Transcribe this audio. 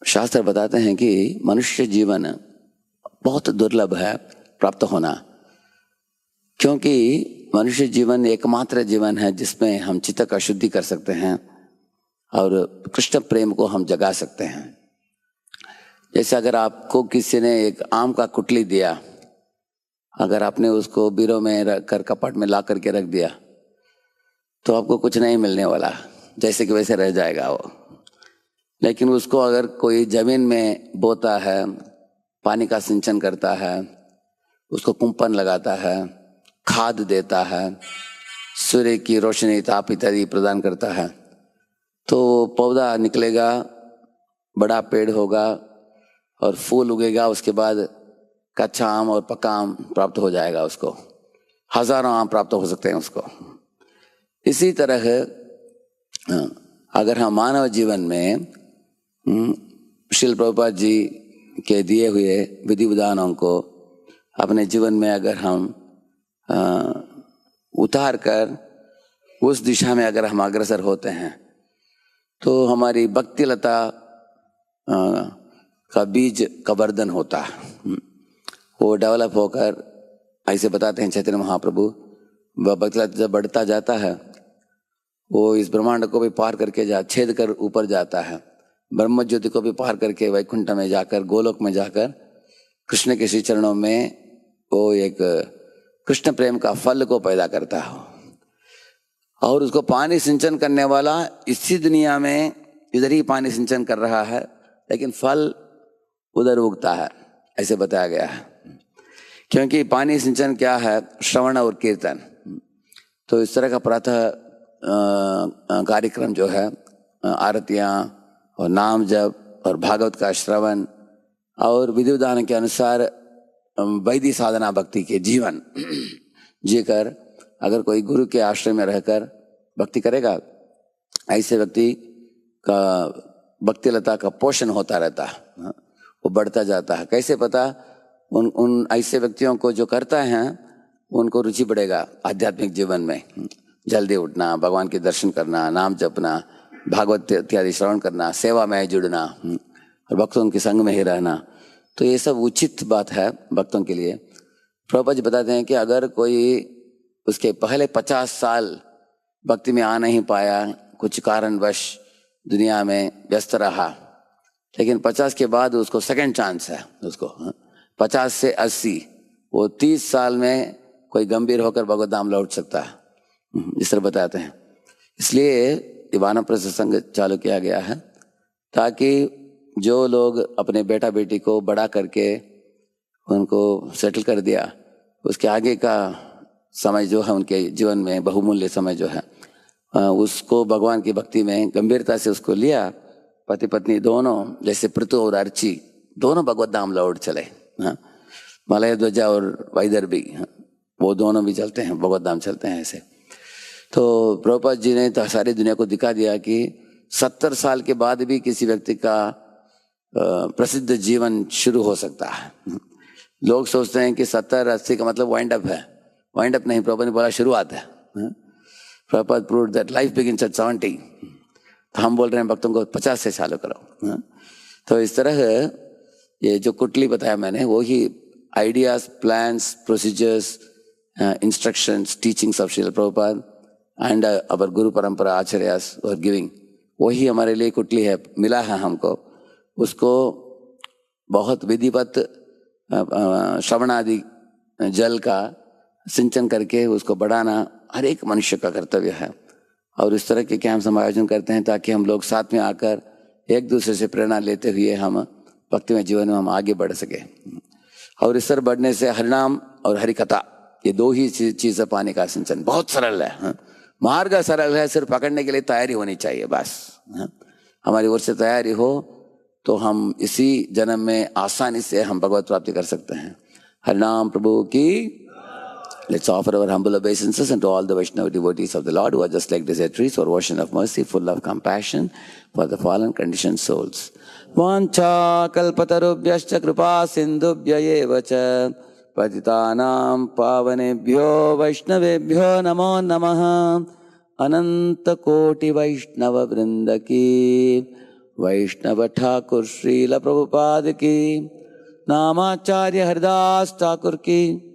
शास्त्र बताते हैं कि मनुष्य जीवन बहुत दुर्लभ है प्राप्त होना, क्योंकि मनुष्य जीवन एकमात्र जीवन है जिसमें हम चित्त का शुद्धि कर सकते हैं और कृष्ण प्रेम को हम जगा सकते हैं। जैसे अगर आपको किसी ने एक आम का कुटली दिया, अगर आपने उसको बीरो में रख कर कपट में ला करके रख दिया तो आपको कुछ नहीं मिलने वाला, जैसे कि वैसे रह जाएगा वो। लेकिन उसको अगर कोई जमीन में बोता है, पानी का सिंचन करता है, उसको कुंपन लगाता है, खाद देता है, सूर्य की रोशनी ताप इत्यादि प्रदान करता है, तो पौधा निकलेगा, बड़ा पेड़ होगा और फूल उगेगा। उसके बाद कच्चा आम और पक्का आम प्राप्त हो जाएगा, उसको हजारों आम प्राप्त हो सकते हैं उसको। इसी तरह अगर हम मानव जीवन में श्रील प्रभुपाद जी के दिए हुए विधि विधानों को अपने जीवन में अगर हम उतार कर उस दिशा में अगर हम अग्रसर होते हैं तो हमारी भक्ति लता का बीज का वर्धन होता है, वो डेवलप होकर, ऐसे बताते हैं चैतन्य महाप्रभु, वह भक्ति लता जब बढ़ता जाता है वो इस ब्रह्मांड को भी पार करके छेद कर ऊपर जाता है, ब्रह्म ज्योति को भी पार करके वैकुंठ में जाकर, गोलोक में जाकर कृष्ण के श्री चरणों में वो एक कृष्ण प्रेम का फल को पैदा करता है। और उसको पानी सिंचन करने वाला इसी दुनिया में इधर ही पानी सिंचन कर रहा है, लेकिन फल उधर उगता है, ऐसे बताया गया है। क्योंकि पानी सिंचन क्या है? श्रवण और कीर्तन। तो इस तरह का प्रातः कार्यक्रम जो है, आरतियाँ और नाम जप और भागवत का श्रवण और विधि विधान के अनुसार वैदिक साधना भक्ति के जीवन जीकर अगर कोई गुरु के आश्रय में रहकर भक्ति करेगा, ऐसे व्यक्ति का भक्ति लता का पोषण होता रहता है, वो बढ़ता जाता है। कैसे पता? उन ऐसे व्यक्तियों को जो करता है उनको रुचि बढ़ेगा आध्यात्मिक जीवन में, जल्दी उठना, भगवान के दर्शन करना, नाम जपना, भागवत इत्यादि श्रवण करना, सेवा में जुड़ना और भक्तों के संग में ही रहना। तो ये सब उचित बात है भक्तों के लिए। प्रभुपाद जी बताते हैं कि अगर कोई उसके पहले 50 साल भक्ति में आ नहीं पाया, कुछ कारणवश दुनिया में व्यस्त रहा, लेकिन 50 के बाद उसको सेकंड चांस है, उसको 50 से 80, वो 30 साल में कोई गंभीर होकर भगवत धाम लौट सकता है, इस तरह बताते हैं। इसलिए वानप्रस्थ संघ चालू किया गया है ताकि जो लोग अपने बेटा बेटी को बड़ा करके उनको सेटल कर दिया, उसके आगे का समय जो है उनके जीवन में बहुमूल्य समय जो है, उसको भगवान की भक्ति में गंभीरता से उसको लिया। पति पत्नी दोनों, जैसे पृथु और अर्ची दोनों भगवत धाम लौट चले, मलय ध्वजा और वैदर्भी वो दोनों भी चलते हैं, भगवत धाम चलते हैं ऐसे। तो प्रभुपाद जी ने तो सारी दुनिया को दिखा दिया कि 70 साल के बाद भी किसी व्यक्ति का प्रसिद्ध जीवन शुरू हो सकता है। लोग सोचते हैं कि 70-80 का मतलब वाइंड अप है, वाइंड अप नहीं, प्रभुपाद ने बोला शुरुआत है। Prabhupada proved that life begins at 70। तो हम बोल रहे हैं भक्तों को 50 से चालू करो। तो इस तरह ये जो कुटली बताया मैंने, वही ideas, plans, procedures, instructions, teachings of Srila Prabhupada and our गुरु परंपरा आचार्यस और गिविंग, वही हमारे लिए कुटली है, मिला है हमको। उसको बहुत विधिवत श्रवण आदि जल का सिंचन करके उसको बढ़ाना हर एक मनुष्य का कर्तव्य है। और इस तरह के कैंप हम आयोजन करते हैं ताकि हम लोग साथ में आकर एक दूसरे से प्रेरणा लेते हुए हम भक्ति में जीवन में हम आगे बढ़ सके। और इस तरह बढ़ने से हरिनाम और हरिकथा, ये दो ही चीज़ है पानी का सिंचन। बहुत सरल है, मार्ग सरल है, सिर्फ पकड़ने के लिए तैयारी होनी चाहिए बस। हमारी ओर से तैयारी हो तो हम इसी जन्म में आसानी से हम भगवत प्राप्ति कर सकते हैं। हरिनाम प्रभु की। Let's offer our humble obeisances unto all the Vaishnava devotees of the Lord who are just like desertaries or ocean of mercy, full of compassion for the fallen conditioned souls. Vancha kalpatarubhyascha kripa sindhubhya eva cha patitanam pavanebhyo vaishnavebhyo namo namaha. Ananta koti vaishnava vrinda ki वैष्णव ठाकुर श्रील प्रभुपाद की, नामाचार्य हरिदास ठाकुर की।